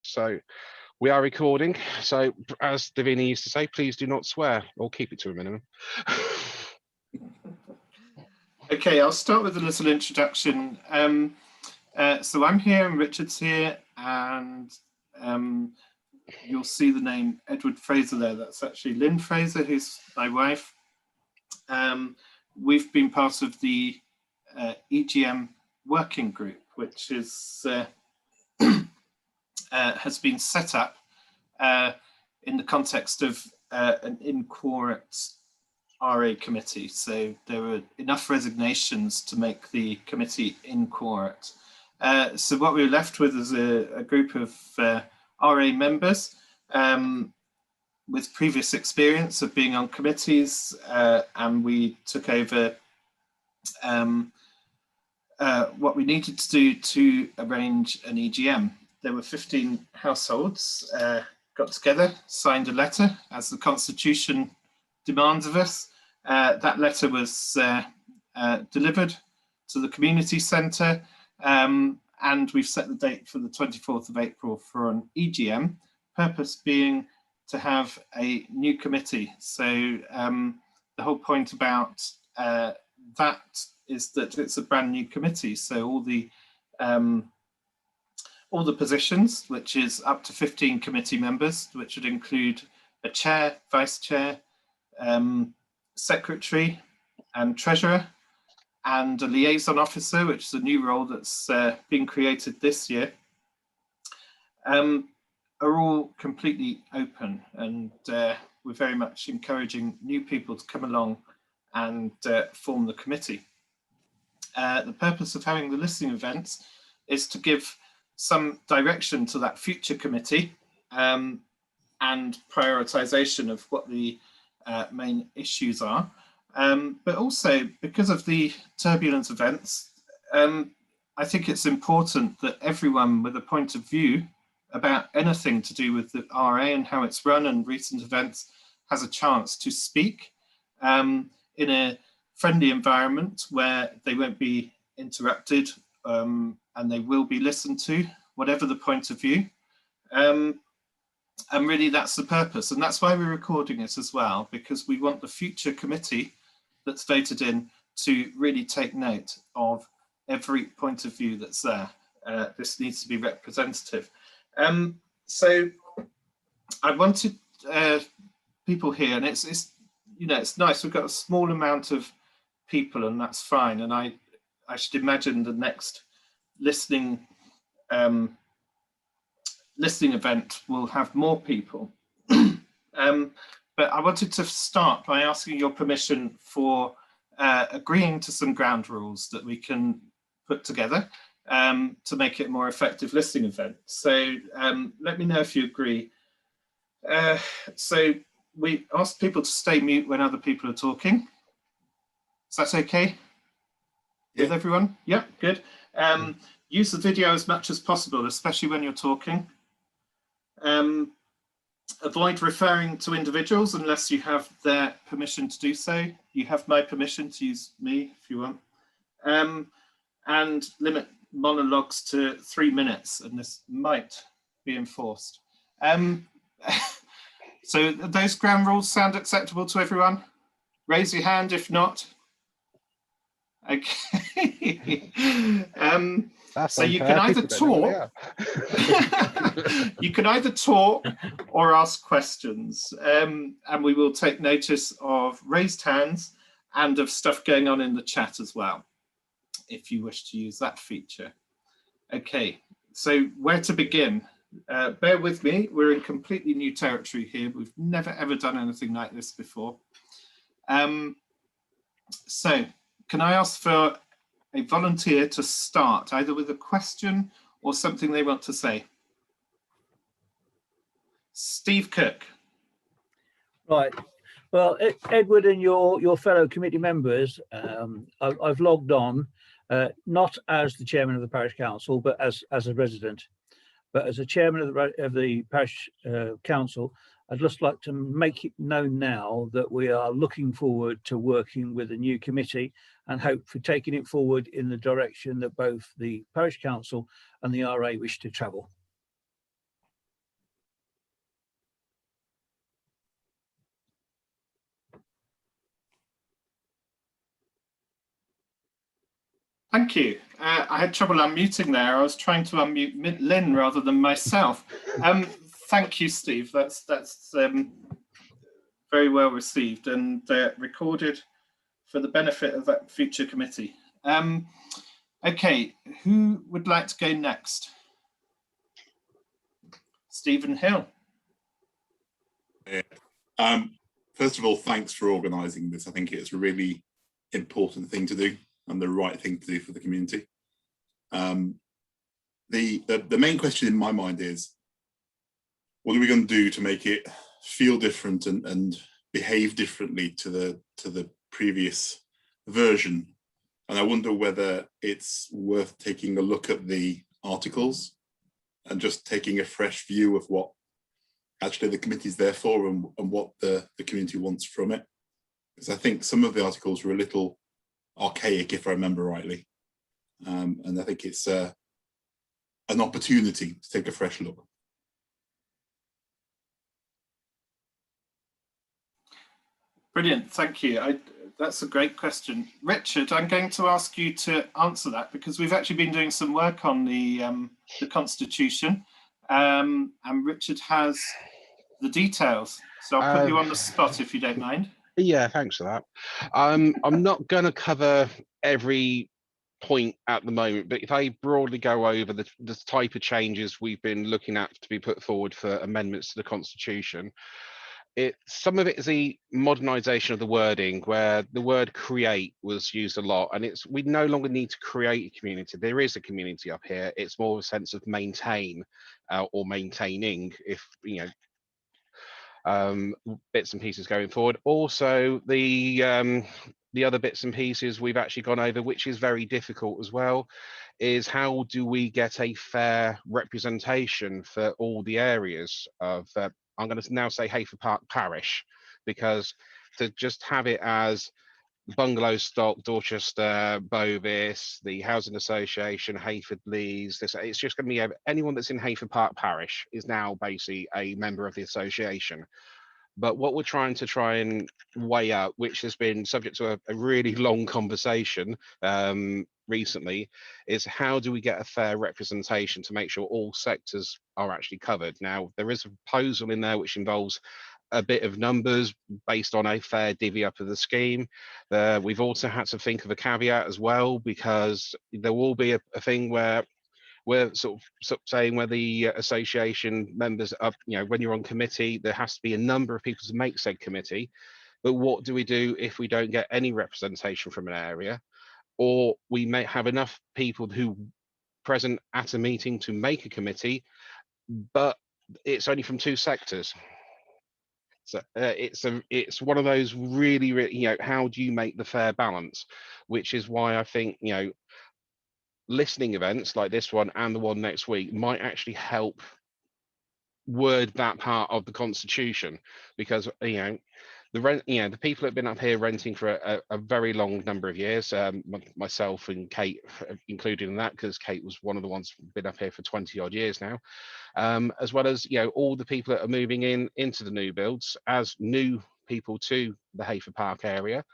So we are recording. So as Davina used to say, please do not swear or keep it to a minimum. Okay, I'll start with a little introduction. So I'm here and Richard's here, and you'll see the name Edward Fraser there. That's actually Lynn Fraser, who's my wife. We've been part of the EGM working group, which is has been set up in the context of an in-quorum RA committee. So there were enough resignations to make the committee in-quorum. So what we were left with is a group of RA members with previous experience of being on committees, and we took over what we needed to do to arrange an EGM. There were 15 households got together, signed a letter as the Constitution demands of us. That letter was delivered to the community centre, and we've set the date for the 24th of April for an EGM, purpose being to have a new committee. So the whole point about that is that it's a brand new committee. So all the positions, which is up to 15 committee members, which would include a chair, vice chair, secretary and treasurer, and a liaison officer, which is a new role that's been created this year, are all completely open, and we're very much encouraging new people to come along and form the committee. The purpose of having the listening events is to give some direction to that future committee and prioritization of what the main issues are. But also, because of the turbulent events, I think it's important that everyone with a point of view about anything to do with the RA and how it's run and recent events has a chance to speak in a friendly environment where they won't be interrupted, and they will be listened to, whatever the point of view. And really that's the purpose, and that's why we're recording it as well, because we want the future committee that's voted in to really take note of every point of view that's there. This needs to be representative. So I wanted people here, and it's you know, it's nice, we've got a small amount of people, and that's fine, and I should imagine the next listening event will have more people. But I wanted to start by asking your permission for agreeing to some ground rules that we can put together to make it a more effective listening event. So let me know if you agree. So we asked people to stay mute when other people are talking. Is that okay? Yeah. With everyone? Yeah, good. Use the video as much as possible, especially when you're talking. Avoid referring to individuals unless you have their permission to do so. You have my permission to use me if you want. And limit monologues to 3 minutes, and this might be enforced. So those ground rules sound acceptable to everyone? Raise your hand if not. Okay. So you can either talk, you can either talk or ask questions, and we will take notice of raised hands and of stuff going on in the chat as well, if you wish to use that feature. Okay, so where to begin? Bear with me, we're in completely new territory here. We've never ever done anything like this before. So can I ask for a volunteer to start, either with a question or something they want to say? Steve Cook. Right. Well, Edward and your fellow committee members, I've logged on, not as the chairman of the parish council, but as a resident. But as a chairman of the parish council, I'd just like to make it known now that we are looking forward to working with a new committee and hope for taking it forward in the direction that both the parish council and the RA wish to travel. Thank you. I had trouble unmuting there. I was trying to unmute Lynn rather than myself. Thank you, Steve. That's very well received and recorded for the benefit of that future committee. Okay, who would like to go next? Stephen Hill. First of all, thanks for organising this. I think it's a really important thing to do and the right thing to do for the community. The main question in my mind is, what are we going to do to make it feel different and behave differently to the previous version? And I wonder whether it's worth taking a look at the articles and just taking a fresh view of what actually the committee's there for and what the community wants from it. Because I think some of the articles were a little archaic, if I remember rightly. And I think it's an opportunity to take a fresh look. Brilliant, thank you. That's a great question. Richard, I'm going to ask you to answer that because we've actually been doing some work on the Constitution, and Richard has the details. So I'll put you on the spot if you don't mind. Yeah, thanks for that. I'm not going to cover every point at the moment, but if I broadly go over the type of changes we've been looking at to be put forward for amendments to the Constitution, some of it is the modernisation of the wording, where the word create was used a lot, and we no longer need to create a community. There is a community up here. It's more of a sense of maintain or maintaining, if you know, bits and pieces going forward. Also, the other bits and pieces we've actually gone over, which is very difficult as well, is how do we get a fair representation for all the areas of I'm going to now say Heyford Park Parish, because to just have it as Bungalow Stock, Dorchester, Bovis, the Housing Association, Heyford Lees, it's just going to be anyone that's in Heyford Park Parish is now basically a member of the association. But what we're trying and weigh up, which has been subject to a really long conversation recently, is how do we get a fair representation to make sure all sectors are actually covered? Now, there is a proposal in there which involves a bit of numbers based on a fair divvy up of the scheme. We've also had to think of a caveat as well, because there will be a thing where we're sort of saying where the association members are, you know, when you're on committee, there has to be a number of people to make said committee. But what do we do if we don't get any representation from an area, or we may have enough people who present at a meeting to make a committee, but it's only from two sectors? So it's one of those really, you know, how do you make the fair balance? Which is why I think, you know, listening events like this one and the one next week might actually help word that part of the Constitution, because you know the people that have been up here renting for a very long number of years, myself and Kate included in that, because Kate was one of the ones who's been up here for 20 odd years now, as well as, you know, all the people that are moving into the new builds as new people to the Heyford Park area.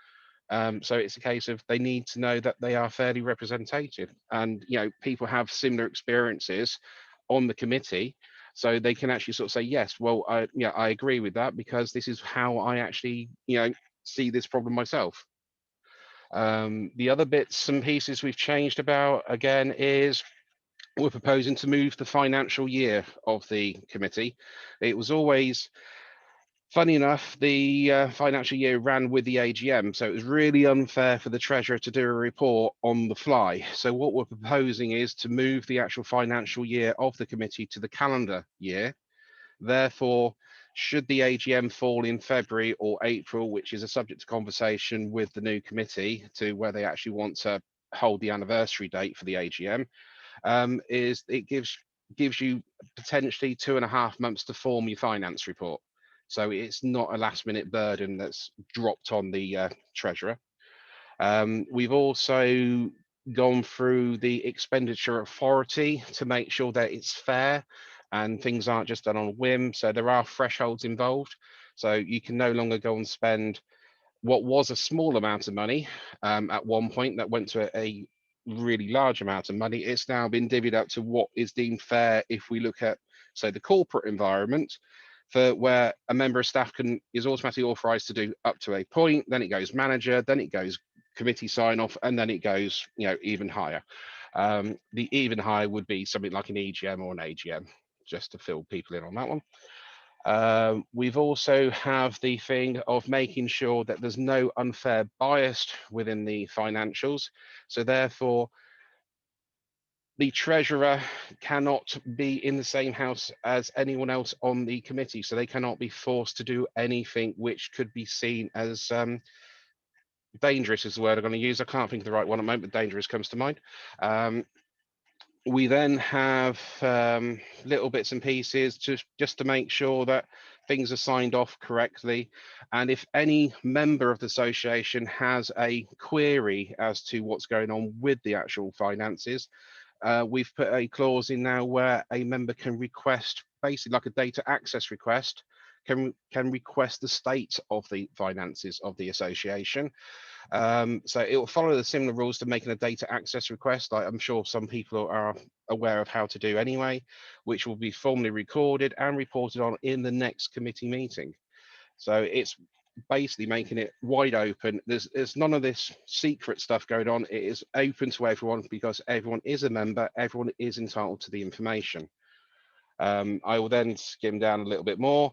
So it's a case of they need to know that they are fairly represented, and you know, people have similar experiences on the committee, so they can actually sort of say, yes, well, I agree with that, because this is how I actually, you know, see this problem myself. The other bits and pieces we've changed about again is we're proposing to move the financial year of the committee. It was always, funny enough, the financial year ran with the AGM, so it was really unfair for the treasurer to do a report on the fly. So what we're proposing is to move the actual financial year of the committee to the calendar year. Therefore, should the AGM fall in February or April, which is a subject to conversation with the new committee to where they actually want to hold the anniversary date for the AGM, is it gives you potentially 2.5 months to form your finance report. So it's not a last minute burden that's dropped on the treasurer. We've also gone through the expenditure authority to make sure that it's fair and things aren't just done on a whim. So there are thresholds involved. So you can no longer go and spend what was a small amount of money at one point that went to a really large amount of money. It's now been divvied up to what is deemed fair if we look at, say, the corporate environment, for where a member of staff is automatically authorised to do up to a point, then it goes manager, then it goes committee sign off, and then it goes, even higher. The even higher would be something like an EGM or an AGM, just to fill people in on that one. We've also have the thing of making sure that there's no unfair bias within the financials. So therefore, the treasurer cannot be in the same house as anyone else on the committee. So they cannot be forced to do anything which could be seen as dangerous is the word I'm going to use. I can't think of the right one at the moment, but dangerous comes to mind. We then have little bits and pieces just to make sure that things are signed off correctly. And if any member of the association has a query as to what's going on with the actual finances, we've put a clause in now where a member can request, basically like a data access request, can request the state of the finances of the association. So it will follow the similar rules to making a data access request, like I'm sure some people are aware of how to do anyway, which will be formally recorded and reported on in the next committee meeting. So it's basically making it wide open. There's none of this secret stuff going on. It is open to everyone because everyone is a member, everyone is entitled to the information. I will then skim down a little bit more.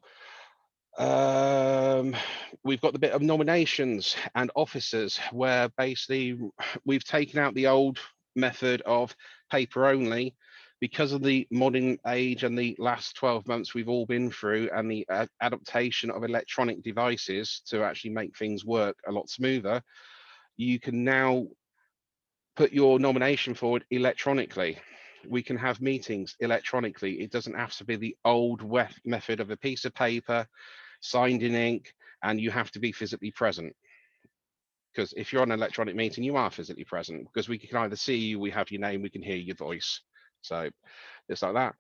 We've got the bit of nominations and officers where basically we've taken out the old method of paper only because of the modern age and the last 12 months we've all been through, and the adaptation of electronic devices to actually make things work a lot smoother. You can now put your nomination forward electronically. We can have meetings electronically. It doesn't have to be the old method of a piece of paper signed in ink and you have to be physically present. Because if you're on an electronic meeting, you are physically present because we can either see you, we have your name, we can hear your voice. So just like that.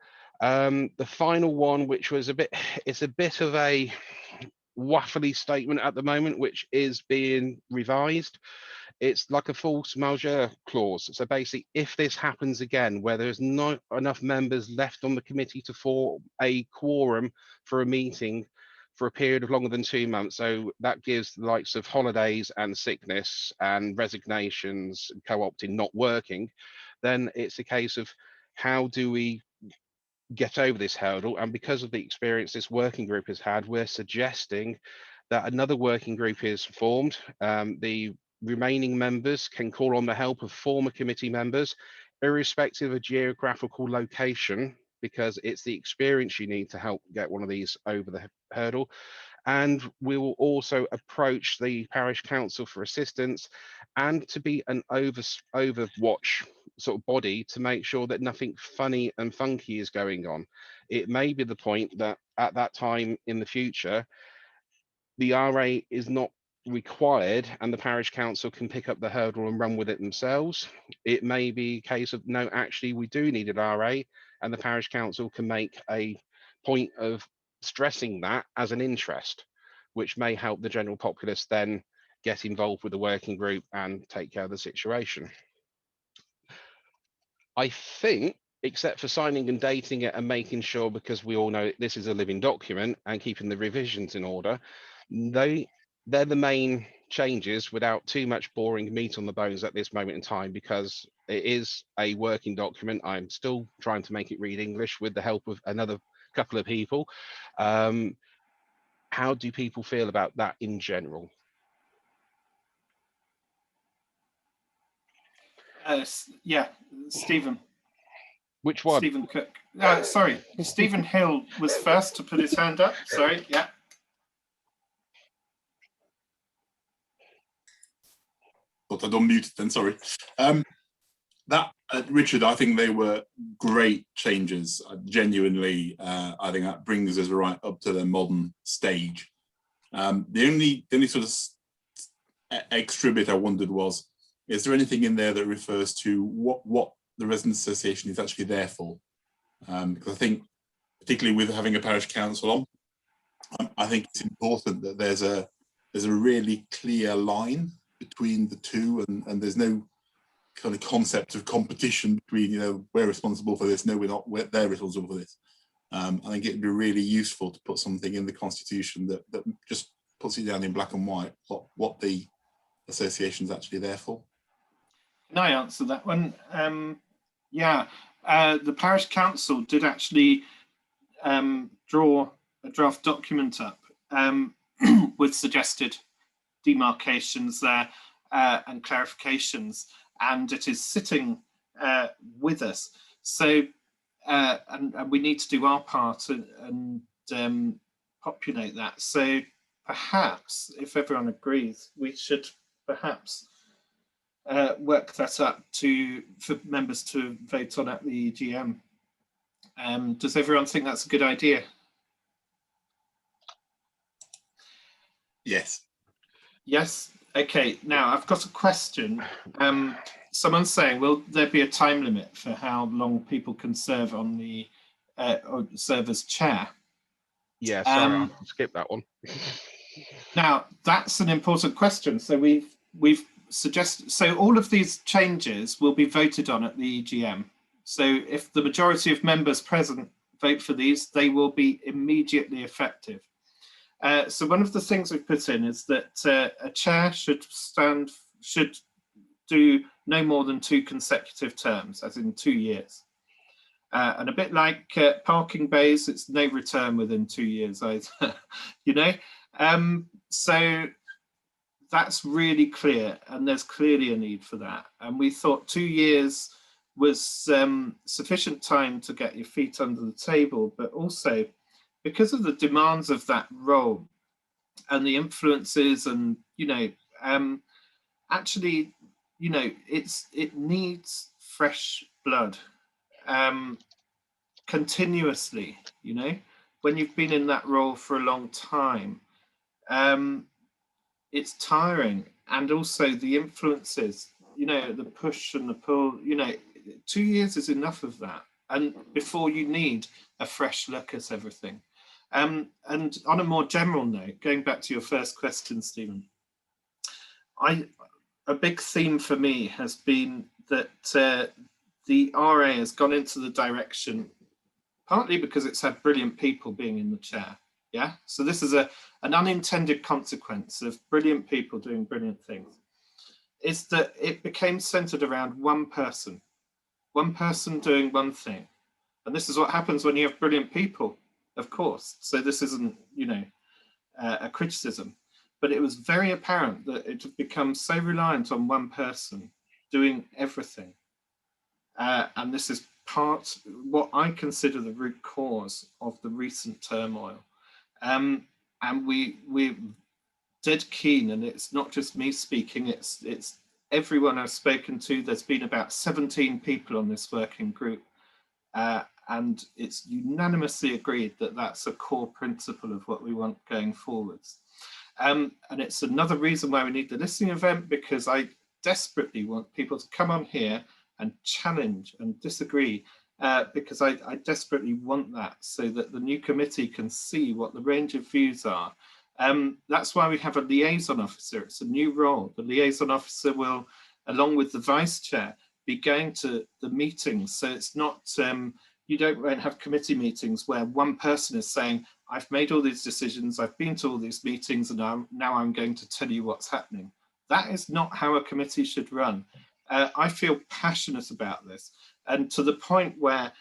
The final one, which was it's a bit of a waffly statement at the moment, which is being revised. It's like a force majeure clause. So basically, if this happens again, where there's not enough members left on the committee to form a quorum for a meeting for a period of longer than 2 months, so that gives the likes of holidays and sickness and resignations, co-opting, not working, then it's a case of how do we get over this hurdle? And because of the experience this working group has had, we're suggesting that another working group is formed. The remaining members can call on the help of former committee members, irrespective of geographical location, because it's the experience you need to help get one of these over the hurdle. And we will also approach the parish council for assistance and to be an overwatch sort of body to make sure that nothing funny and funky is going on. It may be the point that at that time in the future, the RA is not required and the parish council can pick up the hurdle and run with it themselves. It may be a case of, no, actually we do need an RA, and the parish council can make a point of stressing that as an interest, which may help the general populace then get involved with the working group and take care of the situation. I think, except for signing and dating it and making sure, because we all know this is a living document, and keeping the revisions in order, they're the main changes without too much boring meat on the bones at this moment in time, because it is a working document. I'm still trying to make it read English with the help of another couple of people. How do people feel about that in general? Yeah, Stephen. Which one? Stephen Cook. Sorry, Stephen Hill was first to put his hand up. Sorry, yeah. Thought I'd unmuted then, sorry. Richard, I think they were great changes. Genuinely, I think that brings us right up to the modern stage. The only sort of extra bit I wondered was, is there anything in there that refers to what the Residents Association is actually there for? Because I think, particularly with having a parish council on, I think it's important that there's a really clear line between the two, and there's no kind of concept of competition between, you know, we're responsible for this, no, we're not, they're responsible for this. I think it'd be really useful to put something in the constitution that just puts it down in black and white what the association's actually there for. Can I answer that one? Yeah, the parish council did actually draw a draft document up with suggested demarcations there and clarifications, and it is sitting with us. So, and we need to do our part and populate that. So perhaps, if everyone agrees, we should perhaps work that up for members to vote on at the EGM. Does everyone think that's a good idea? Yes. Yes. Okay. Now I've got a question. Someone's saying, will there be a time limit for how long people can serve on the or serve as chair? Yeah, sorry, I'll skip that one. Now that's an important question. So we've suggested, so all of these changes will be voted on at the EGM. So if the majority of members present vote for these, they will be immediately effective. So one of the things we've put in is that a chair should do no more than 2 consecutive terms, as in 2 years. And a bit like parking bays, it's no return within 2 years either, you know? So that's really clear, and there's clearly a need for that. And we thought 2 years was sufficient time to get your feet under the table, but also because of the demands of that role and the influences, and you know, actually, you know, it needs fresh blood continuously. You know, when you've been in that role for a long time, it's tiring, and also the influences. You know, the push and the pull. You know, 2 years is enough of that, and before you need a fresh look at everything. And on a more general note, going back to your first question, Stephen, a big theme for me has been that the RA has gone into the direction, partly because it's had brilliant people being in the chair. Yeah, so this is an unintended consequence of brilliant people doing brilliant things, is that it became centered around one person doing one thing. And this is what happens when you have brilliant people, of course. So this isn't, you know, a criticism, but it was very apparent that it had become so reliant on one person doing everything. And this is what I consider the root cause of the recent turmoil. And we're dead keen, and it's not just me speaking, it's everyone I've spoken to. There's been about 17 people on this working group. And it's unanimously agreed that that's a core principle of what we want going forwards. And it's another reason why we need the listening event, because I desperately want people to come on here and challenge and disagree, because I desperately want that, so that the new committee can see what the range of views are. That's why we have a liaison officer. It's a new role. The liaison officer will, along with the vice chair, be going to the meetings. So it's not, you won't have committee meetings where one person is saying, I've made all these decisions, I've been to all these meetings, and now I'm going to tell you what's happening. That is not how a committee should run. I feel passionate about this, and to the point where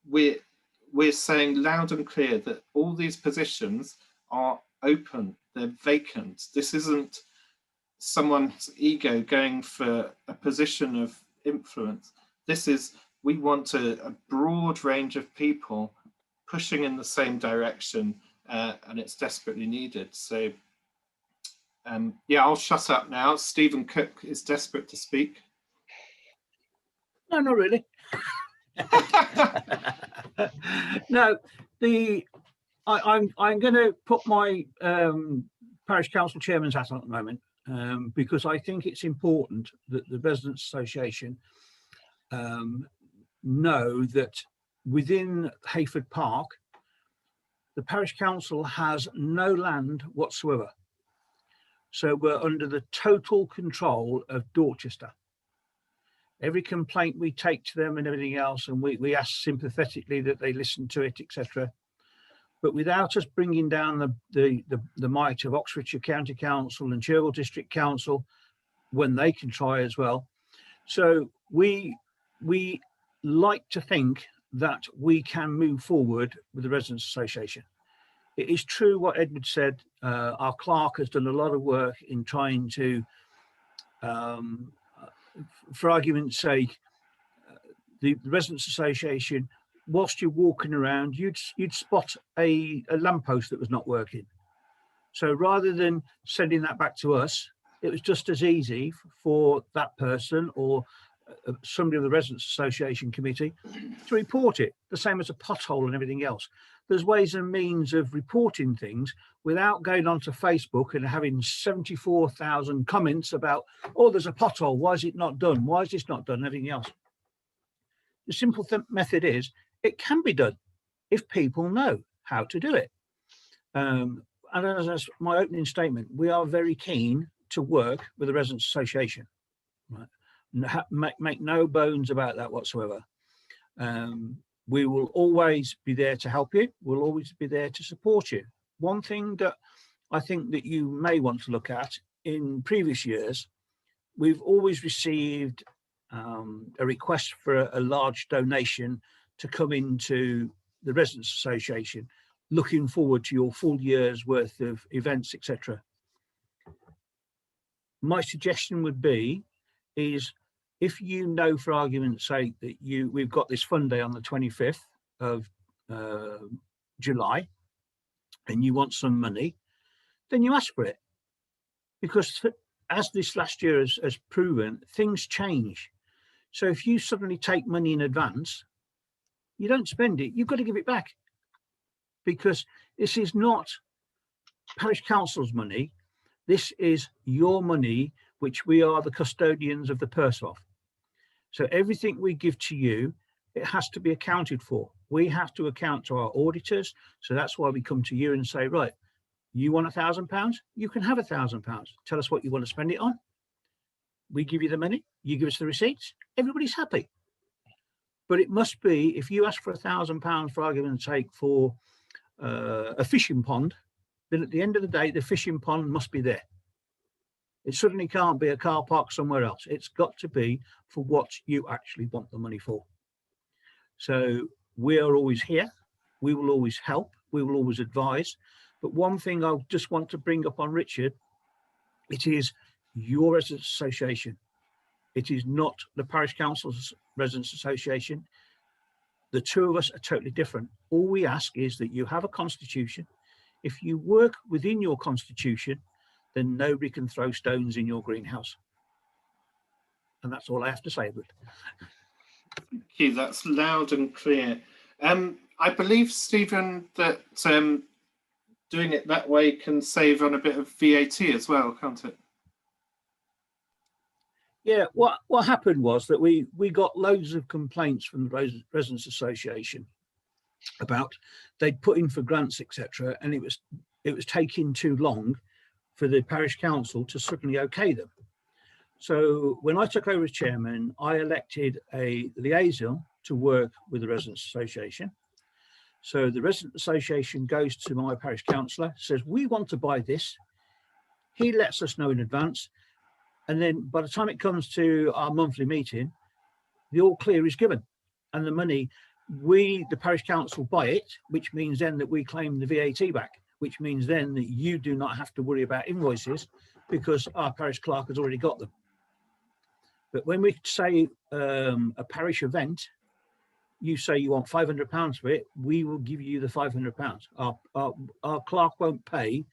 we're saying loud and clear that all these positions are open, they're vacant. This isn't someone's ego going for a position of influence. This is, we want a broad range of people pushing in the same direction, and it's desperately needed. So yeah, I'll shut up now. Stephen Cook is desperate to speak. No, not really. No, I'm going to put my parish council chairman's hat on at the moment, because I think it's important that the Residents Association know that within Heyford Park, the parish council has no land whatsoever. So we're under the total control of Dorchester. Every complaint we take to them and everything else, and we ask sympathetically that they listen to it, etc. But without us bringing down the might of Oxfordshire County Council and Cherwell District Council, when they can try as well. So we like to think that we can move forward with the Residents Association. It is true what Edward said. Our clerk has done a lot of work in trying to, for argument's sake, the Residents Association, whilst you're walking around, you'd spot a lamppost that was not working. So rather than sending that back to us, it was just as easy for that person or somebody of the Residents Association committee to report it, the same as a pothole and everything else. There's ways and means of reporting things without going onto Facebook and having 74,000 comments about, oh, there's a pothole, why is it not done? Why is this not done? And everything else. The simple method is it can be done if people know how to do it. And as my opening statement, we are very keen to work with the Residents Association. Right? Make no bones about that whatsoever. We will always be there to help you. We'll always be there to support you. One thing that I think that you may want to look at in previous years, we've always received a request for a large donation to come into the Residents Association, looking forward to your full year's worth of events, etc. My suggestion would be is, if you know, for argument's sake, that we've got this fun day on the 25th of July and you want some money, then you ask for it. Because as this last year has proven, things change. So if you suddenly take money in advance, you don't spend it, you've got to give it back. Because this is not parish council's money, this is your money, which we are the custodians of the purse of. So everything we give to you, it has to be accounted for. We have to account to our auditors. So that's why we come to you and say, right, you want £1,000? You can have £1,000. Tell us what you want to spend it on. We give you the money, you give us the receipts, everybody's happy. But it must be, if you ask for £1,000 for argument's sake for a fishing pond, then at the end of the day, the fishing pond must be there. It certainly can't be a car park somewhere else. It's got to be for what you actually want the money for. So we are always here. We will always help. We will always advise. But one thing I just want to bring up on Richard, it is your Residents Association. It is not the Parish Council's Residents Association. The two of us are totally different. All we ask is that you have a constitution. If you work within your constitution, then nobody can throw stones in your greenhouse. And that's all I have to say, Edward. Thank you, that's loud and clear. I believe, Stephen, that doing it that way can save on a bit of VAT as well, can't it? Yeah, what happened was that we got loads of complaints from the Residents Association about they'd put in for grants, etc., and it was taking too long for the parish council to suddenly okay them. So when I took over as chairman, I elected a liaison to work with the Residents Association. So the Resident Association goes to my parish councillor, says, we want to buy this. He lets us know in advance. And then by the time it comes to our monthly meeting, the all clear is given. And the money, the parish council, buy it, which means then that we claim the VAT back, which means then that you do not have to worry about invoices because our parish clerk has already got them. But when we say a parish event, you say you want £500 for it, we will give you the £500. Our clerk won't pay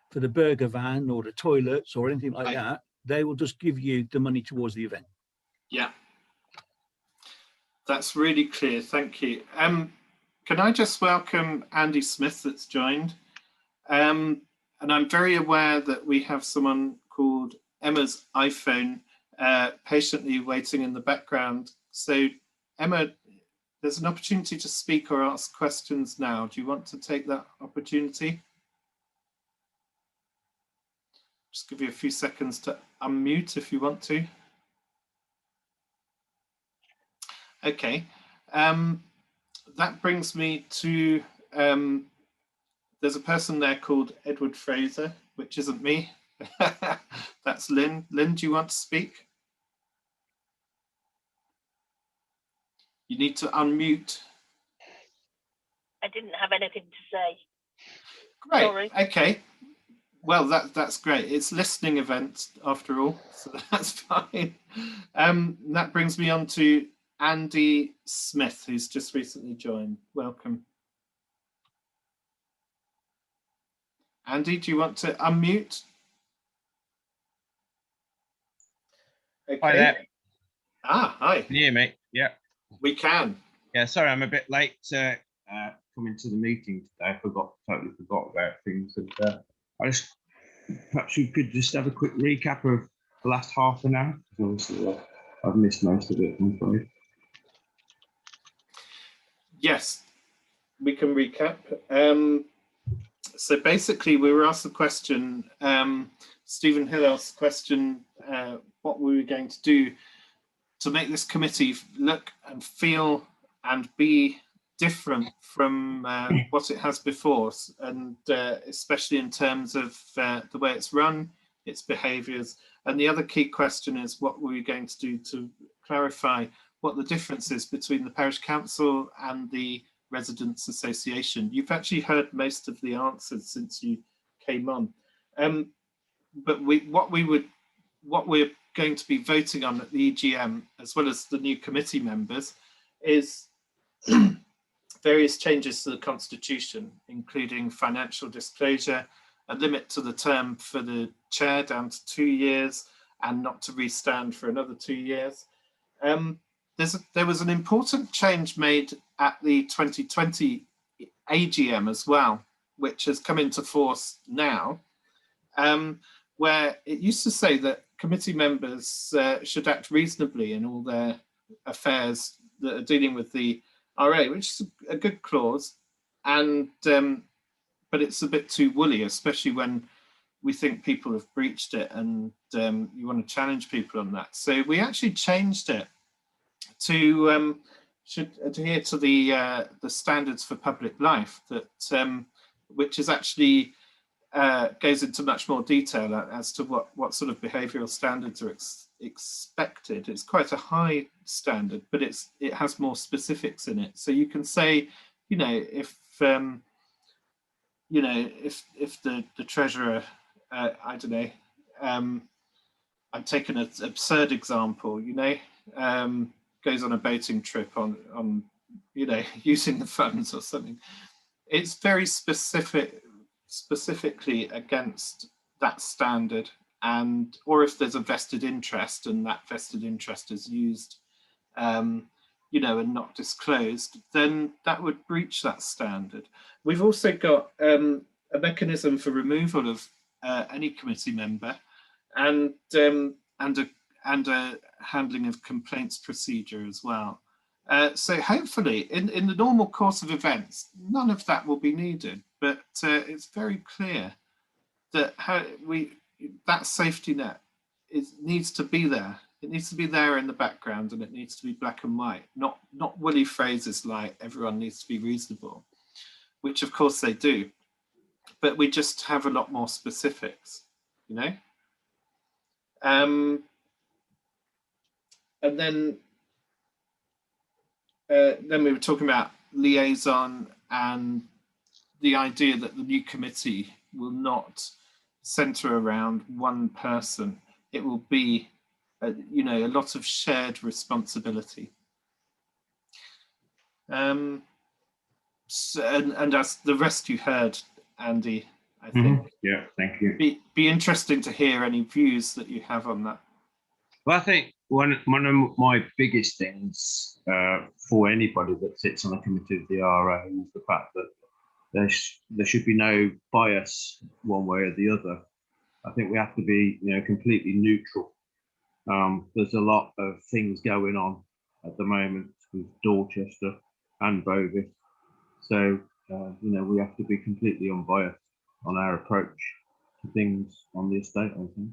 for the burger van or the toilets or anything like that. They will just give you the money towards the event. Yeah, that's really clear. Thank you. Can I just welcome Andy Smith that's joined? And I'm very aware that we have someone called Emma's iPhone patiently waiting in the background. So Emma, there's an opportunity to speak or ask questions now. Do you want to take that opportunity? Just give you a few seconds to unmute if you want to. Okay. That brings me to, there's a person there called Edward Fraser, which isn't me. That's Lynn. Lynn, do you want to speak? You need to unmute. I didn't have anything to say. Great. Sorry. Okay. Well, that's great. It's listening event after all, so that's fine. That brings me on to Andy Smith, who's just recently joined. Welcome. Andy, do you want to unmute? Okay. Hi there. Ah, hi. Can you hear me? Yeah. We can. Yeah. Sorry, I'm a bit late to coming to the meeting today. I totally forgot about things. And I just perhaps you could just have a quick recap of the last half an hour. Obviously, I've missed most of it, I'm afraid. Yes, we can recap. So basically, we were asked the question. Stephen Hill asked the question: what were we going to do to make this committee look and feel and be different from what it has before, and especially in terms of the way it's run, its behaviours. And the other key question is, what were we going to do to clarify what the difference is between the parish council and the Residents Association? You've actually heard most of the answers since you came on. But what we're going to be voting on at the EGM, as well as the new committee members, is various changes to the constitution, including financial disclosure, a limit to the term for the chair down to 2 years, and not to restand for another 2 years. There was an important change made at the 2020 AGM as well, which has come into force now, where it used to say that committee members should act reasonably in all their affairs that are dealing with the RA, which is a good clause, and but it's a bit too woolly, especially when we think people have breached it, and you want to challenge people on that. So we actually changed it to should adhere to the standards for public life, that which is actually goes into much more detail as to what sort of behavioural standards are expected. It's quite a high standard, but it has more specifics in it. So you can say, you know, if the treasurer, I don't know, I'm taking an absurd example, you know, goes on a boating trip on you know, using the funds or something. It's very specifically against that standard, and or if there's a vested interest and that vested interest is used, you know, and not disclosed, then that would breach that standard. We've also got a mechanism for removal of any committee member, and a handling of complaints procedure as well. So hopefully, in the normal course of events, none of that will be needed. But it's very clear that that safety net needs to be there. It needs to be there in the background, and it needs to be black and white, not woolly phrases like everyone needs to be reasonable, which of course they do. But we just have a lot more specifics, you know. And then we were talking about liaison and the idea that the new committee will not centre around one person. It will be, you know, a lot of shared responsibility. So, and as the rest you heard, Andy, I think. Yeah, thank you. Be interesting to hear any views that you have on that. Well, I think one of my biggest things for anybody that sits on a committee of the RA is the fact that there should be no bias one way or the other. I think we have to be, you know, completely neutral. There's a lot of things going on at the moment with Dorchester and Bovis, so you know, we have to be completely unbiased on our approach to things on the estate, I think.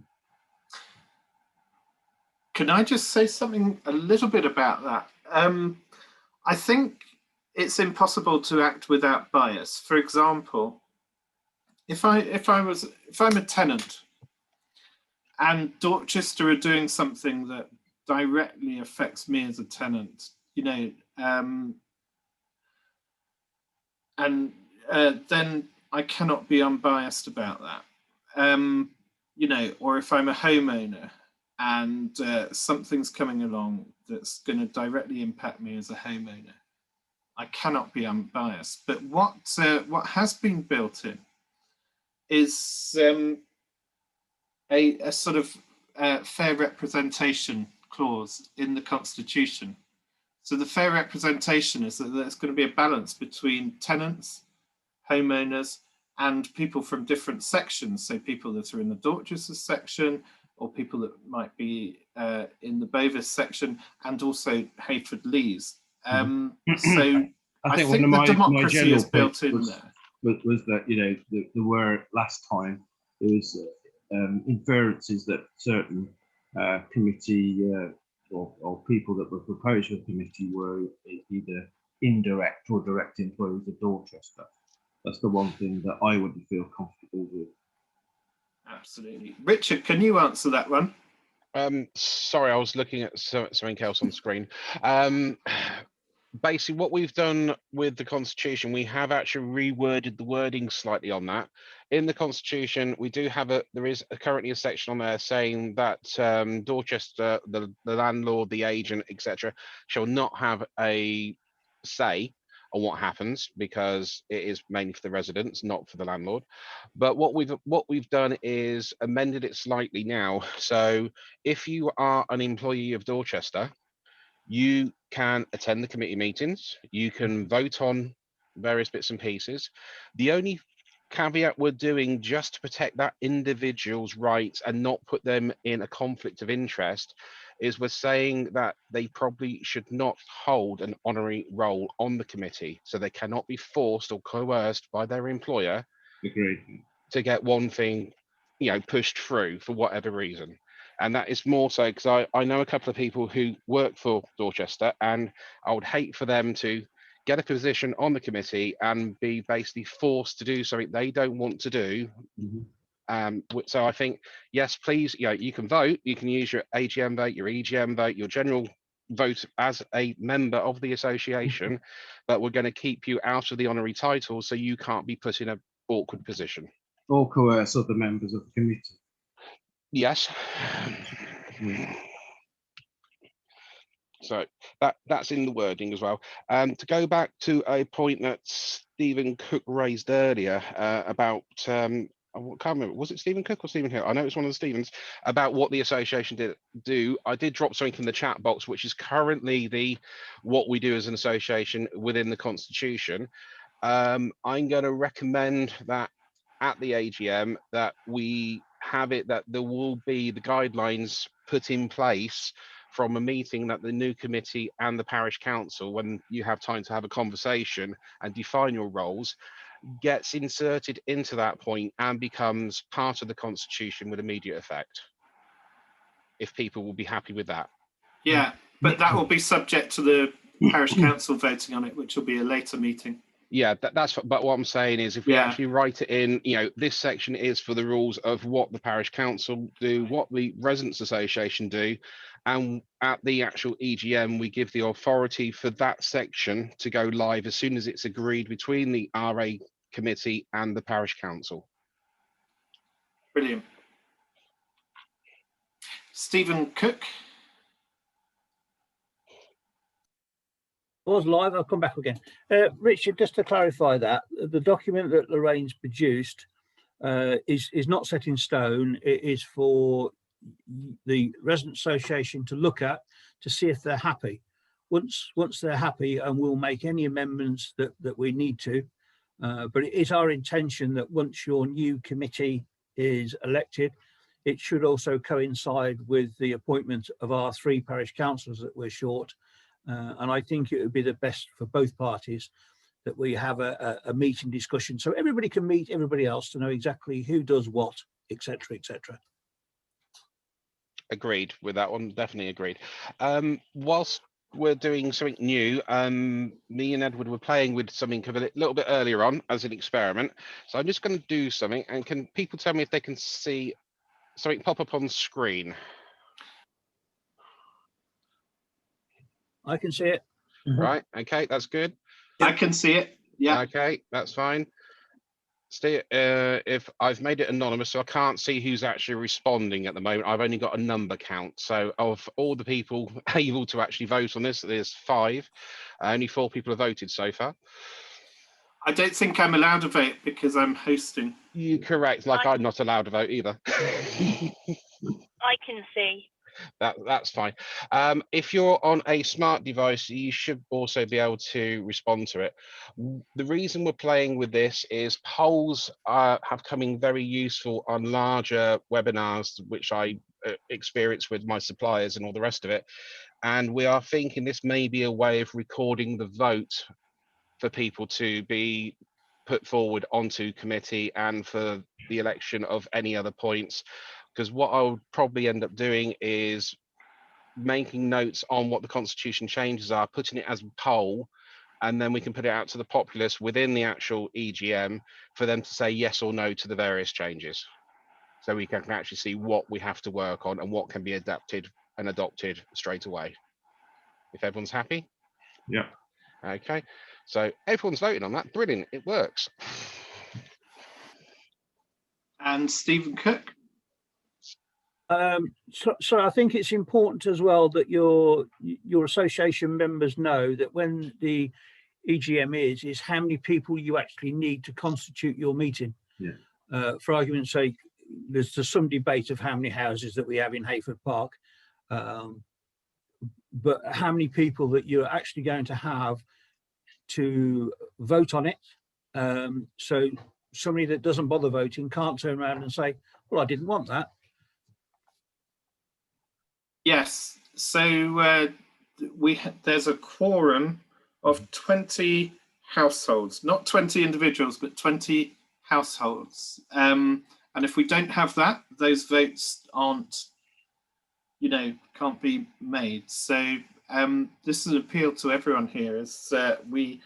Can I just say something a little bit about that? I think it's impossible to act without bias. For example, if I'm a tenant and Dorchester are doing something that directly affects me as a tenant, you know, then I cannot be unbiased about that. You know, or if I'm a homeowner and something's coming along that's going to directly impact me as a homeowner, I cannot be unbiased. But what has been built in is a sort of fair representation clause in the Constitution. So the fair representation is that there's going to be a balance between tenants, homeowners, and people from different sections. So people that are in the Dorchester section, or people that might be in the Bovis section, and also Heyford Lees. So I think one of the my democracy general is built points in there. was that, you know, there were last time there was inferences that certain committee or people that were proposed for the committee were either indirect or direct employees of Dorchester. That's the one thing that I wouldn't feel comfortable with. Absolutely. Richard, can you answer that one? Sorry, I was looking at something else on screen. Basically, what we've done with the Constitution, we have actually reworded the wording slightly on that. In the Constitution, we do have there is currently a section on there saying that Dorchester, the landlord, the agent, etc., shall not have a say on what happens, because it is mainly for the residents, not for the landlord. But what we've done is amended it slightly now. So if you are an employee of Dorchester, you can attend the committee meetings, you can vote on various bits and pieces. The only caveat we're doing, just to protect that individual's rights and not put them in a conflict of interest, is we're saying that they probably should not hold an honorary role on the committee. So they cannot be forced or coerced by their employer to get one thing, you know, pushed through for whatever reason. And that is more so because I know a couple of people who work for Dorchester, and I would hate for them to get a position on the committee and be basically forced to do something they don't want to do. So I think, yes, please, you know, you can vote, you can use your AGM vote, your EGM vote, your general vote as a member of the association, but we're going to keep you out of the honorary title so you can't be put in an awkward position. Or coerce other members of the committee. Yes. So that's in the wording as well. To go back to a point that Stephen Cook raised earlier about, I can't remember, was it Stephen Cook or Stephen Hill? I know it's one of the Stephens, about what the association do. I did drop something in the chat box, which is currently what we do as an association within the Constitution. I'm going to recommend that at the AGM that we have it that there will be the guidelines put in place from a meeting that the new committee and the parish council, when you have time to have a conversation and define your roles, gets inserted into that point and becomes part of the Constitution with immediate effect. If people will be happy with that. Yeah, but that will be subject to the parish council voting on it, which will be a later meeting. Yeah, but what I'm saying is, if we actually write it in, you know, this section is for the rules of what the parish council do, what the residents association do, and at the actual EGM we give the authority for that section to go live as soon as it's agreed between the RA committee and the parish council. Brilliant. Stephen Cook. Was live. I'll come back again. Richard, just to clarify that, the document that Lorraine's produced is not set in stone. It is for the resident association to look at to see if they're happy. Once they're happy, and we'll make any amendments that we need to. But it is our intention that once your new committee is elected, it should also coincide with the appointment of our 3 parish councillors that we're short. And I think it would be the best for both parties that we have a meeting discussion, so everybody can meet everybody else to know exactly who does what, etc., etc. Agreed with that one, definitely agreed. Whilst we're doing something new, me and Edward were playing with something a little bit earlier on as an experiment. So I'm just going to do something, and can people tell me if they can see something pop up on screen? I can see it. Right, okay, that's good. I can see it. Yeah. Okay, that's fine. Stay, if I've made it anonymous, so I can't see who's actually responding at the moment. I've only got a number count. So of all the people able to actually vote on this, there's 5. Only 4 people have voted so far. I don't think I'm allowed to vote because I'm hosting. You correct. Like I'm not allowed to vote either. I can see. That's fine. If you're on a smart device, you should also be able to respond to it. The reason we're playing with this is polls have come in very useful on larger webinars, which I experience with my suppliers and all the rest of it. And we are thinking this may be a way of recording the vote for people to be put forward onto committee and for the election of any other points. Because what I'll probably end up doing is making notes on what the constitution changes are, putting it as a poll, and then we can put it out to the populace within the actual EGM for them to say yes or no to the various changes. So we can actually see what we have to work on and what can be adapted and adopted straight away. If everyone's happy? Yeah. Okay, so everyone's voting on that. Brilliant, it works. And Stephen Cook. So I think it's important as well that your association members know that when the EGM is how many people you actually need to constitute your meeting. Yeah. For argument's sake, there's some debate of how many houses that we have in Heyford Park, but how many people that you're actually going to have to vote on it. So somebody that doesn't bother voting can't turn around and say, well, I didn't want that. Yes. So there's a quorum of 20 households, not 20 individuals, but 20 households. And if we don't have that, those votes aren't, can't be made. So this is an appeal to everyone here, is we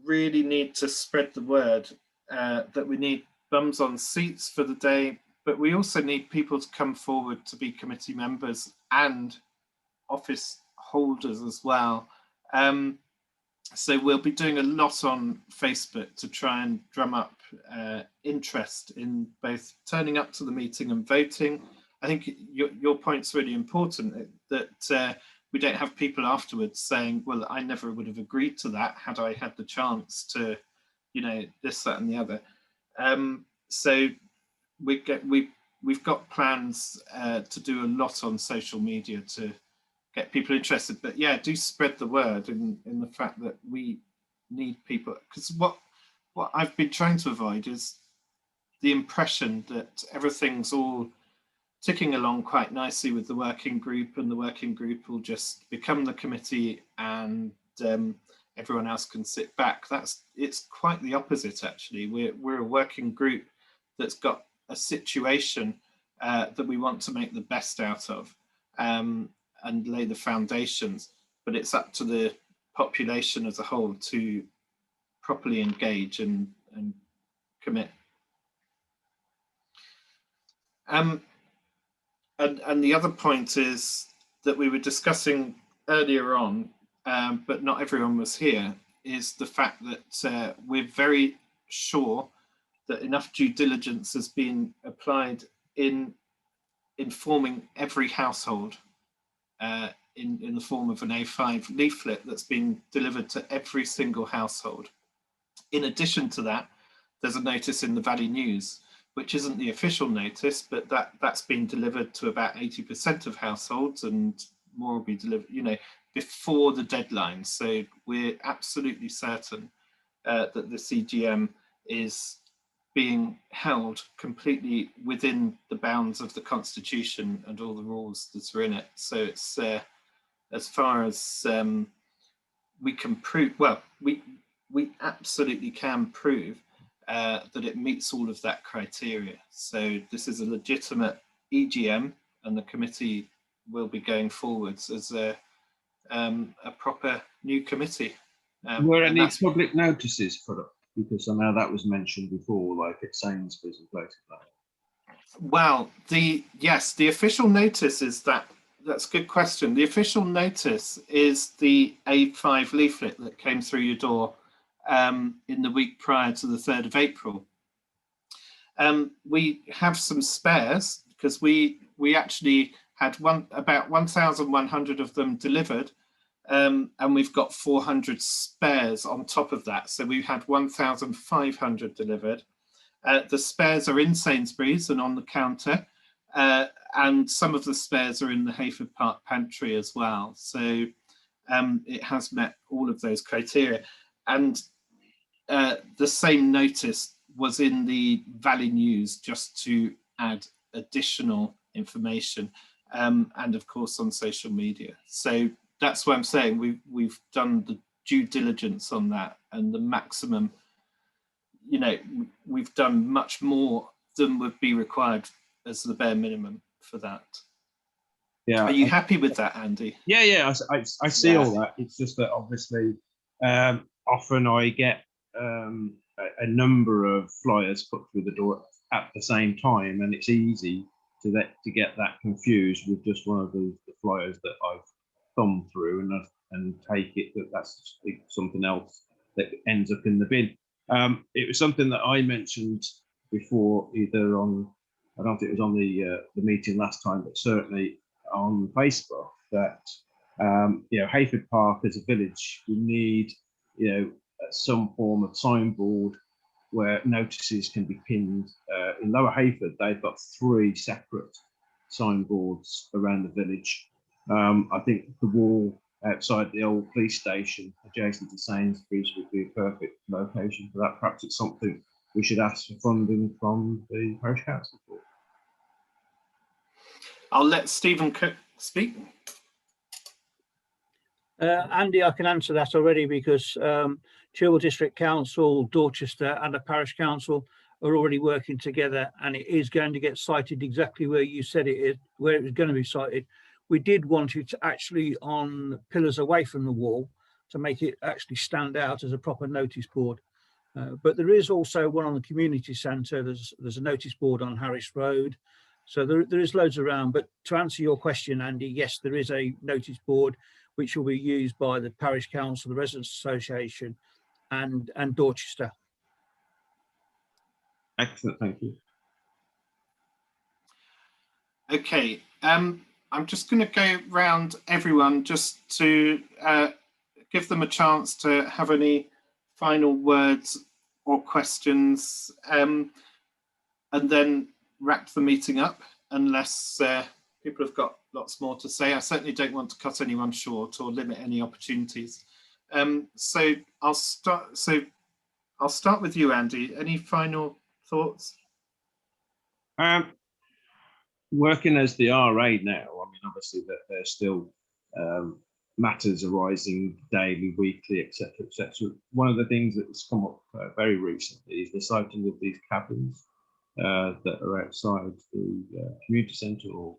really need to spread the word that we need bums on seats for the day, but we also need people to come forward to be committee members and office holders as well. So we'll be doing a lot on Facebook to try and drum up interest in both turning up to the meeting and voting. I think your point's really important, that we don't have people afterwards saying, well, I never would have agreed to that had I had the chance to, this, that and the other. So we've got plans to do a lot on social media to get people interested. But yeah, do spread the word in the fact that we need people. Because what I've been trying to avoid is the impression that everything's all ticking along quite nicely with the working group, and the working group will just become the committee and everyone else can sit back. It's quite the opposite, actually. We're a working group that's got a situation that we want to make the best out of and lay the foundations, but it's up to the population as a whole to properly engage and commit. And the other point is that we were discussing earlier on, but not everyone was here, is the fact that we're very sure that enough due diligence has been applied in informing every household in the form of an A5 leaflet that's been delivered to every single household. In addition to that, there's a notice in the Valley News, which isn't the official notice, but that's been delivered to about 80% of households, and more will be delivered, before the deadline. So we're absolutely certain that the CGM is being held completely within the bounds of the Constitution and all the rules that are in it. So it's as far as we can prove, well, we absolutely can prove that it meets all of that criteria. So this is a legitimate EGM and the committee will be going forwards as a proper new committee. Were and any that's- public notices put up? Because I know that was mentioned before, like at Sainsbury's and places like that. Well, the official notice is that's a good question. The official notice is the A5 leaflet that came through your door in the week prior to the 3rd of April. We have some spares because we actually had about 1,100 of them delivered, and we've got 400 spares on top of that. So we've had 1,500 delivered. The spares are in Sainsbury's and on the counter, and some of the spares are in the Heyford Park pantry as well. So it has met all of those criteria. And the same notice was in the Valley News just to add additional information, and of course on social media. So that's what I'm saying. We've done the due diligence on that, and the maximum, you know, we've done much more than would be required as the bare minimum for that. Yeah. Are you happy with that, Andy? Yeah, I see Yeah. all that. It's just that obviously often I get a number of flyers put through the door at the same time, and it's easy to get that confused with just one of the flyers that I've thumbed through and take it that's something else that ends up in the bin. It was something that I mentioned before, either on, I don't think it was on the meeting last time, but certainly on Facebook, that you know, Heyford Park as a village, we need, you know, some form of signboard where notices can be pinned. In Lower Heyford, they've got 3 separate signboards around the village. I think the wall outside the old police station adjacent to Sainsbury's would be a perfect location for that. Perhaps it's something we should ask for funding from the parish council for. I'll let Stephen Cook speak. Andy, I can answer that already because Chilwell District Council, Dorchester and the Parish Council are already working together, and it is going to get sited exactly where you said it is, where it was going to be sited. We did want it to actually on pillars away from the wall to make it actually stand out as a proper notice board. But there is also one on the community centre. There's a notice board on Harris Road. So there is loads around. But to answer your question, Andy, yes, there is a notice board which will be used by the Parish Council, the Residents Association and Dorchester. Excellent, thank you. Okay, I'm just going to go round everyone just to give them a chance to have any final words or questions, and then wrap the meeting up, unless people have got lots more to say. I certainly don't want to cut anyone short or limit any opportunities. So I'll start with you, Andy. Any final thoughts? Working as the RA now, I mean, obviously that there's still matters arising daily, weekly, etc., etc. One of the things that's come up very recently is the siting of these cabins that are outside the community centre or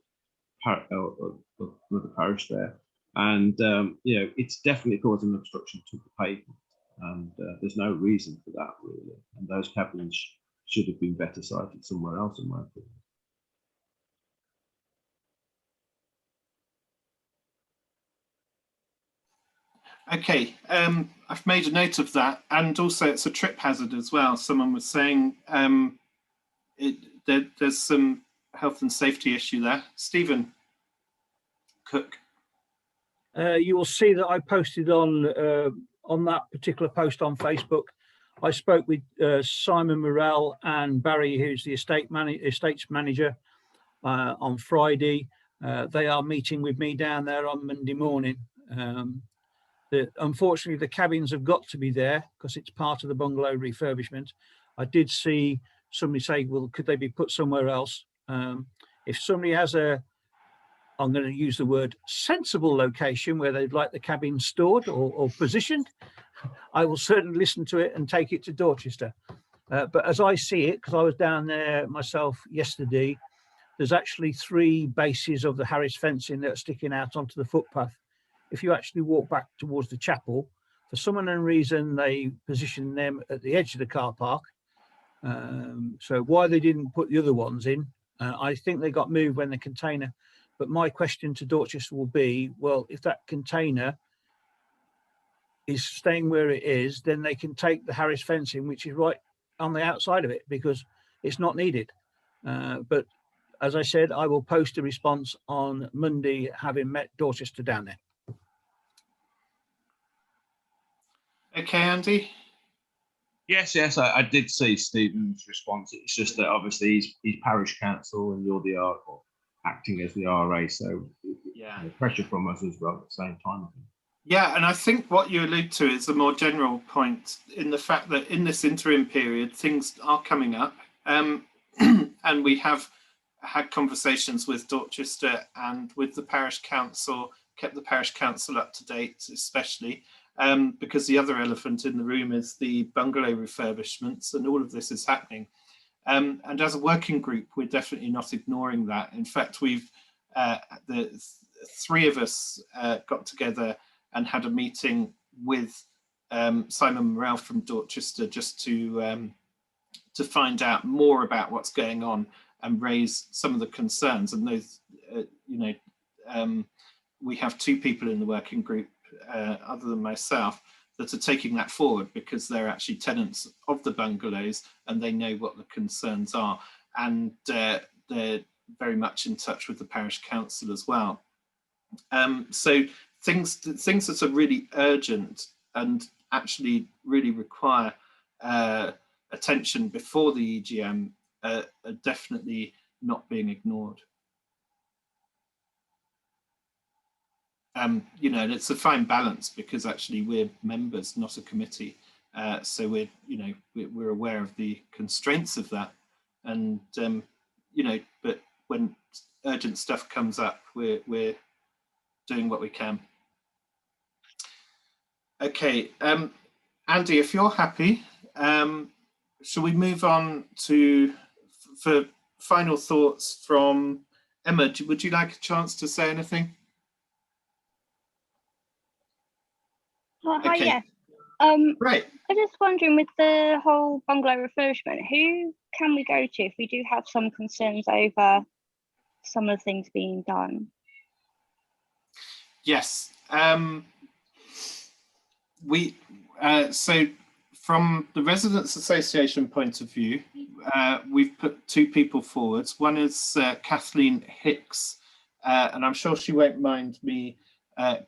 the parish there, and you know, it's definitely causing obstruction to the pavement, and there's no reason for that really. And those cabins should have been better sited somewhere else, in my opinion. Okay, I've made a note of that, and also it's a trip hazard as well. Someone was saying there's some health and safety issue there. Stephen Cook. You will see that I posted on that particular post on Facebook. I spoke with Simon Morrell and Barry, who's the estates manager, on Friday. They are meeting with me down there on Monday morning. Unfortunately, the cabins have got to be there because it's part of the bungalow refurbishment. I did see somebody say, well, could they be put somewhere else? If somebody has I'm going to use the word sensible location where they'd like the cabin stored or positioned, I will certainly listen to it and take it to Dorchester. But as I see it, because I was down there myself yesterday, there's actually 3 bases of the Harris fencing that are sticking out onto the footpath. If you actually walk back towards the chapel, for some unknown reason, they position them at the edge of the car park. So why they didn't put the other ones in, I think they got moved when the container. But my question to Dorchester will be, well, if that container is staying where it is, then they can take the Harris fencing, which is right on the outside of it, because it's not needed. But as I said, I will post a response on Monday, having met Dorchester down there. Okay, Andy. Yes, I did see Stephen's response. It's just that obviously he's parish council and you're the R, or acting as the RA, so Yeah, pressure from us as well at the same time. yeah, and I think what you allude to is a more general point in the fact that in this interim period, things are coming up, and we have had conversations with Dorchester and with the parish council, kept the parish council up to date, especially because the other elephant in the room is the bungalow refurbishments, and all of this is happening. And as a working group, we're definitely not ignoring that. In fact, we've the 3 of us got together and had a meeting with Simon Morrell from Dorchester just to find out more about what's going on and raise some of the concerns. And those, we have 2 people in the working group, other than myself, that are taking that forward because they're actually tenants of the bungalows and they know what the concerns are. And they're very much in touch with the parish council as well. So things that are really urgent and actually really require attention before the EGM are definitely not being ignored. And it's a fine balance because actually we're members, not a committee. So we're aware of the constraints of that. And, but when urgent stuff comes up, we're doing what we can. Okay, Andy, if you're happy, shall we move on for final thoughts from Emma? Would you like a chance to say anything? Oh, hi, Okay. yes. Right. I'm just wondering, with the whole bungalow refurbishment, who can we go to if we do have some concerns over some of the things being done? Yes. So from the Residents Association point of view, we've put 2 people forwards. One is Kathleen Hicks, and I'm sure she won't mind me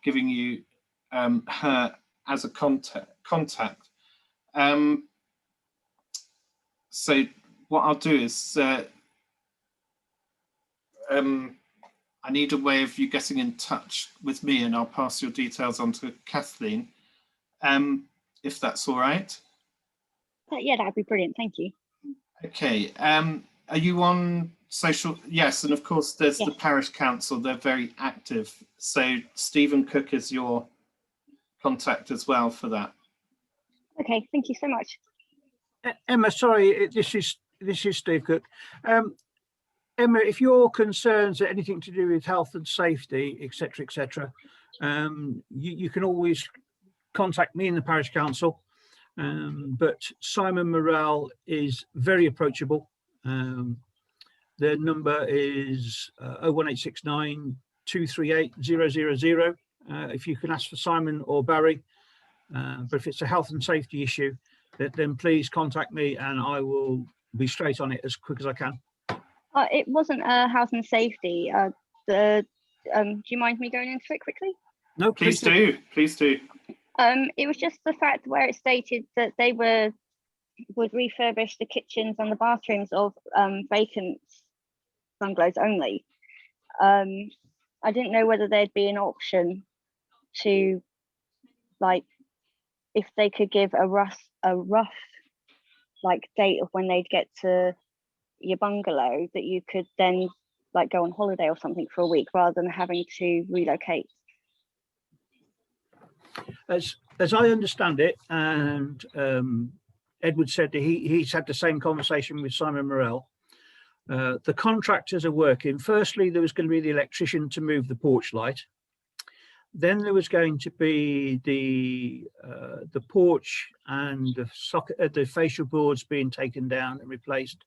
giving you her as a contact. So what I'll do is I need a way of you getting in touch with me, and I'll pass your details on to Kathleen, if that's all right. Yeah, that'd be brilliant. Thank you. Okay. Are you on social? Yes, and of course there's Yes. the parish council. They're very active. So Stephen Cook is your contact as well for that. Okay, thank you so much. Emma, sorry, this is Steve Cook. Emma, if your concerns are anything to do with health and safety, etc., you can always contact me in the parish council. But Simon Morrell is very approachable. Their number is 01869 238 000. If you can ask for Simon or Barry, but if it's a health and safety issue, then please contact me and I will be straight on it as quick as I can. It wasn't health and safety. Do you mind me going into it quickly? No, Please do. Please do. It was just the fact where it stated that they would refurbish the kitchens and the bathrooms of vacant bungalows only. I didn't know whether there'd be an option to, like, if they could give a rough like date of when they'd get to your bungalow, that you could then like go on holiday or something for a week rather than having to relocate. As I understand it, and Edward said that he's had the same conversation with Simon Morrell. The contractors are working. Firstly, there was going to be the electrician to move the porch light. Then there was going to be the porch and the socket, the facial boards being taken down and replaced.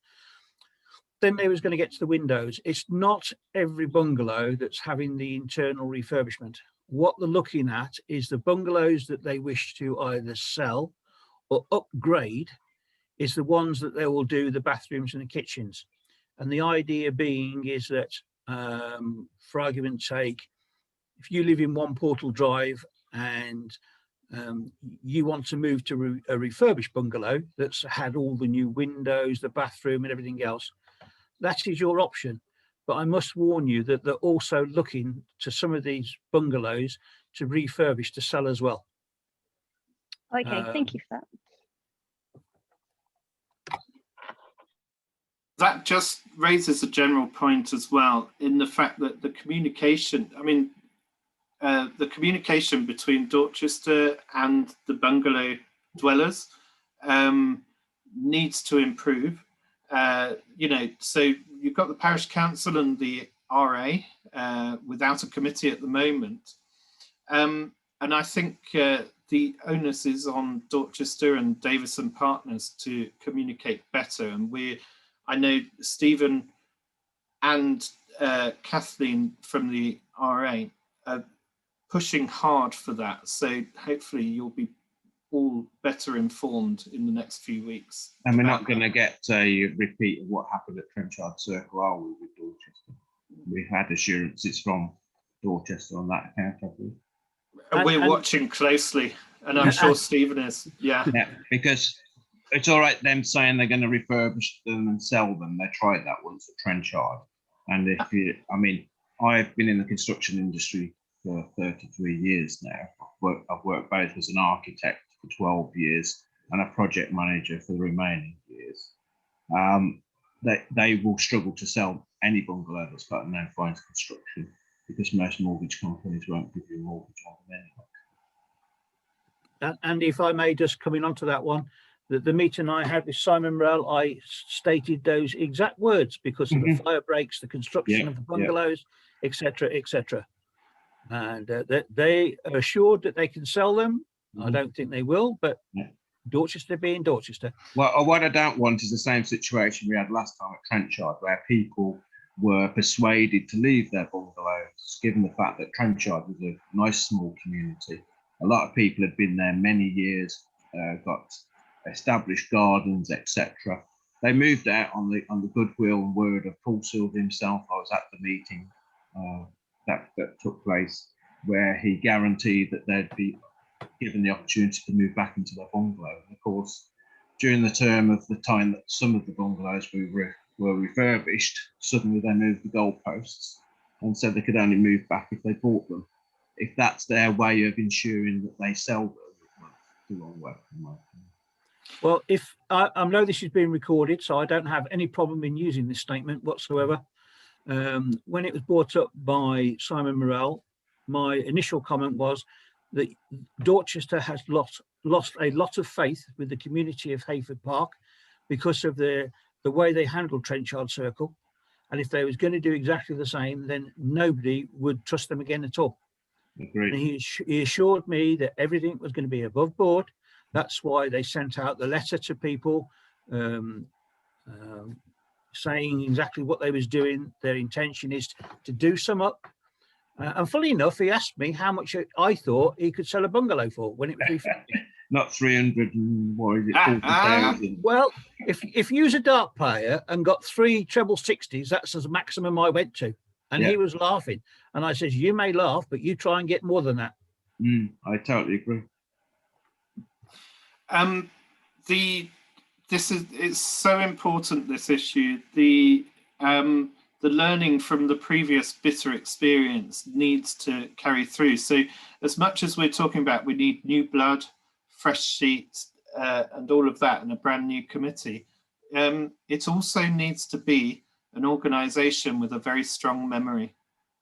Then they was going to get to the windows. It's not every bungalow that's having the internal refurbishment. What they're looking at is the bungalows that they wish to either sell or upgrade is the ones that they will do the bathrooms and the kitchens. And the idea being is that, for argument's sake, if you live in One Portal Drive and you want to move to a refurbished bungalow that's had all the new windows, the bathroom and everything else, that is your option. But I must warn you that they're also looking to some of these bungalows to refurbish to sell as well. Okay, thank you for that. That just raises a general point as well, in the fact that the communication, I mean, the communication between Dorchester and the bungalow dwellers needs to improve. You know, so you've got the parish council and the RA without a committee at the moment. And I think the onus is on Dorchester and Davison Partners to communicate better. And I know Stephen and Kathleen from the RA are pushing hard for that. So hopefully you'll be all better informed in the next few weeks. And we're not going to get a repeat of what happened at Trenchard Circle, are we, with Dorchester? We've had assurances from Dorchester on that account, have we? And we're watching closely, and I'm sure Stephen is. Yeah, because it's all right them saying they're going to refurbish them and sell them. They tried that once at Trenchard, and if you, I mean, I've been in the construction industry for 33 years now. I've worked both as an architect for 12 years and a project manager for the remaining years. They will struggle to sell any bungalow that's got no fines construction, because most mortgage companies won't give you a mortgage on them anyway. And if I may just come in onto that one, the meeting I had with Simon Morell, I stated those exact words because of the fire breaks, the construction of the bungalows, etc., etc. And they are assured that they can sell them. I don't think they will, but Dorchester being Dorchester. Well, what I don't want is the same situation we had last time at Trenchard, where people were persuaded to leave their bungalows, given the fact that Trenchard was a nice small community. A lot of people had been there many years, got established gardens, etc. They moved out on the goodwill and word of Paul Silver himself. I was at the meeting that took place, where he guaranteed that they'd be given the opportunity to move back into their bungalow. And of course, during the term of the time that some of the bungalows were refurbished, suddenly they moved the goalposts and said they could only move back if they bought them. If that's their way of ensuring that they sell them, it's the wrong way, in my opinion. Well, if I know this is being recorded, so I don't have any problem in using this statement whatsoever. When it was brought up by Simon Morell, my initial comment was that Dorchester has lost a lot of faith with the community of Heyford Park because of the way they handled Trenchard Circle. And if they was going to do exactly the same, then nobody would trust them again at all. Agreed. And he assured me that everything was going to be above board. That's why they sent out the letter to people saying exactly what they was doing. Their intention is to do some up. And fully enough, he asked me how much I thought he could sell a bungalow for when it was refurbished. Not 300 and what is it, 40,000. Well, if you was a dark player and got 3 treble 60s, that's the maximum I went to. And he was laughing. And I says, you may laugh, but you try and get more than that. I totally agree. It's so important, this issue. The learning from the previous bitter experience needs to carry through. So as much as we're talking about we need new blood, fresh sheets, and all of that, and a brand new committee, it also needs to be an organisation with a very strong memory.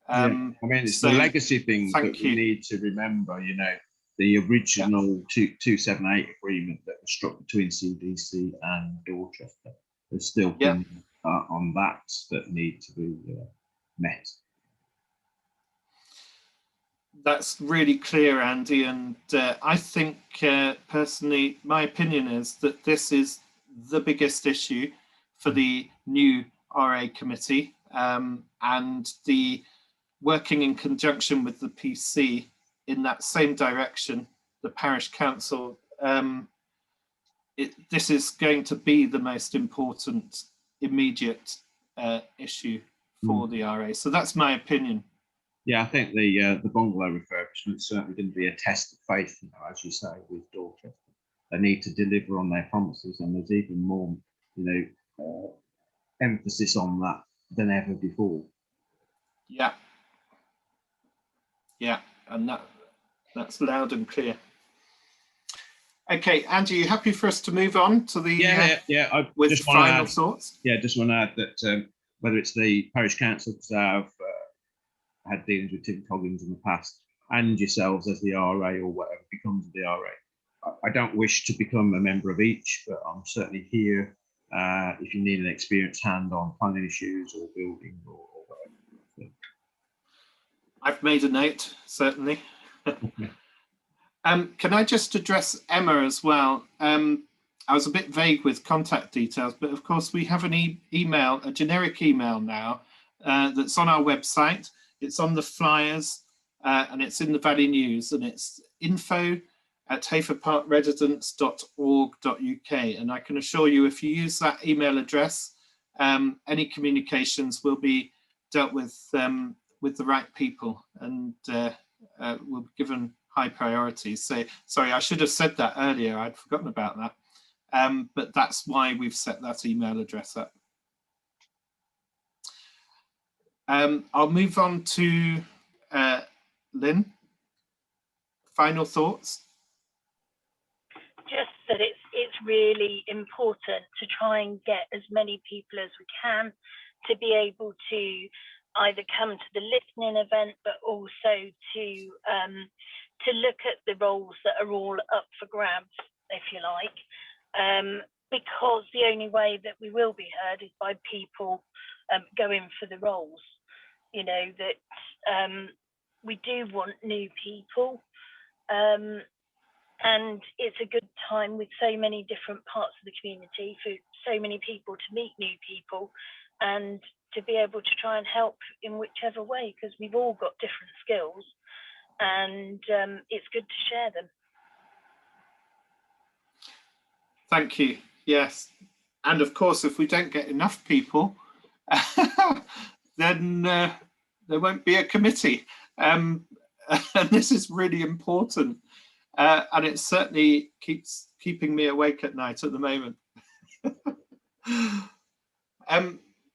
I mean, it's the legacy thing that we need to remember, you know, the original 278 agreement that was struck between CDC and Dorchester has still been on that need to be met. That's really clear, Andy, and I think personally, my opinion is that this is the biggest issue for the new RA committee, and the working in conjunction with the PC in that same direction, the parish council. This is going to be the most important immediate issue for the RA. So that's my opinion. Yeah, I think the bungalow refurbishment certainly going to be a test of faith, as you say, with Dorchester. They need to deliver on their promises, and there's even more, emphasis on that than ever before. Yeah, and that's loud and clear. Okay, Andy, you happy for us to move on to the with just final thoughts? Yeah, just want to add that whether it's the parish council, because I've had dealings with Tim Coggins in the past, and yourselves as the RA or whatever becomes the RA. I don't wish to become a member of each, but I'm certainly here if you need an experienced hand on planning issues or building or whatever. I've made a note, certainly. Can I just address Emma as well? I was a bit vague with contact details, but of course we have an email, a generic email now that's on our website. It's on the flyers and it's in the Valley News, and it's info@heyfordparkresidents.org.uk. And I can assure you, if you use that email address, any communications will be dealt with the right people, and will be given high priority. So sorry, I should have said that earlier. I'd forgotten about that. But that's why we've set that email address up. I'll move on to Lynn. Final thoughts? Just that it's really important to try and get as many people as we can to be able to either come to the listening event, but also to look at the roles that are all up for grabs, if you like, because the only way that we will be heard is by people going for the roles. You know, that we do want new people, and it's a good time with so many different parts of the community for so many people to meet new people and to be able to try and help in whichever way, because we've all got different skills, and it's good to share them. Thank you. Yes, and of course, if we don't get enough people, then there won't be a committee, and this is really important, and it certainly keeps keeping me awake at night at the moment.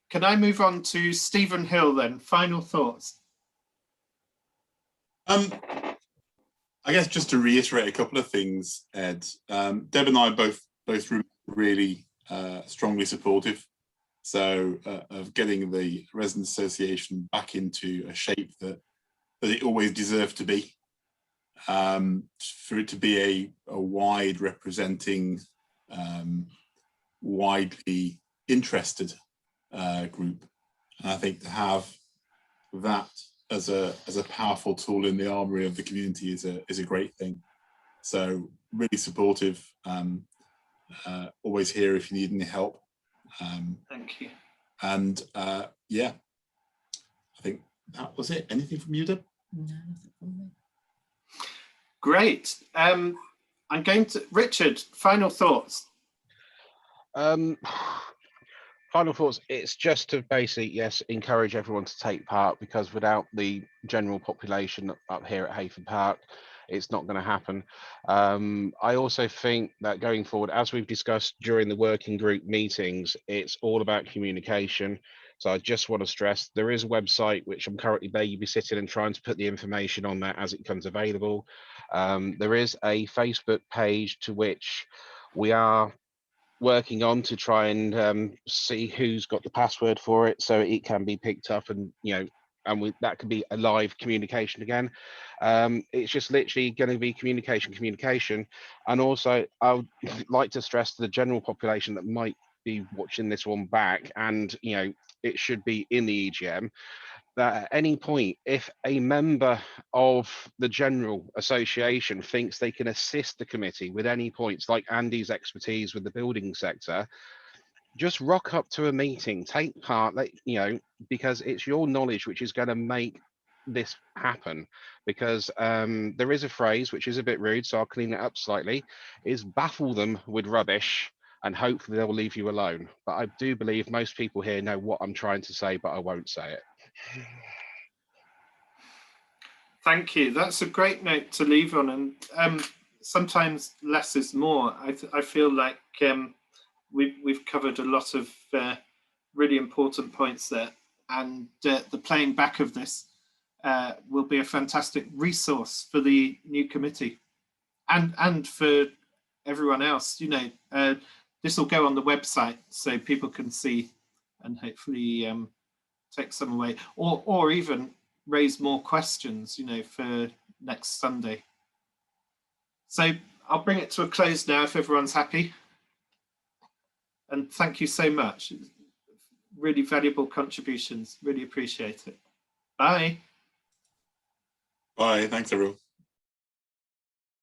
Can I move on to Stephen Hill then? Final thoughts. I guess just to reiterate a couple of things, Ed. Deb and I are both really strongly supportive. So of getting the Residents Association back into a shape that it always deserved to be, for it to be a wide representing, widely interested group. And I think to have that as a powerful tool in the armory of the community is a great thing. So really supportive. Always here if you need any help. Thank you. And yeah, I think that was it. Anything from you, Deb? No, nothing from me. Great. I'm going to Richard. Final thoughts. Final thoughts. It's just to basically, yes, encourage everyone to take part, because without the general population up here at Heyford Park, it's not going to happen. I also think that going forward, as we've discussed during the working group meetings, it's all about communication. So I just want to stress there is a website which I'm currently babysitting and trying to put the information on that as it becomes available. There is a Facebook page to which we are working on to try and see who's got the password for it, so it can be picked up, and that could be a live communication again. It's just literally going to be communication. And also I would like to stress to the general population that might be watching this one back, and you know, it should be in the EGM, that at any point, if a member of the general association thinks they can assist the committee with any points, like Andy's expertise with the building sector, just rock up to a meeting, take part, you know, because it's your knowledge which is going to make this happen. Because there is a phrase which is a bit rude, so I'll clean it up slightly, is baffle them with rubbish and hopefully they'll leave you alone. But I do believe most people here know what I'm trying to say, but I won't say it. Thank you. That's a great note to leave on. And sometimes less is more. I feel like we've covered a lot of really important points there. And the playing back of this will be a fantastic resource for the new committee and for everyone else. You know, this will go on the website so people can see and hopefully take some away, or even raise more questions, you know, for next Sunday. So I'll bring it to a close now if everyone's happy. And thank you so much. Really valuable contributions. Really appreciate it. Bye. Bye. Thanks, everyone.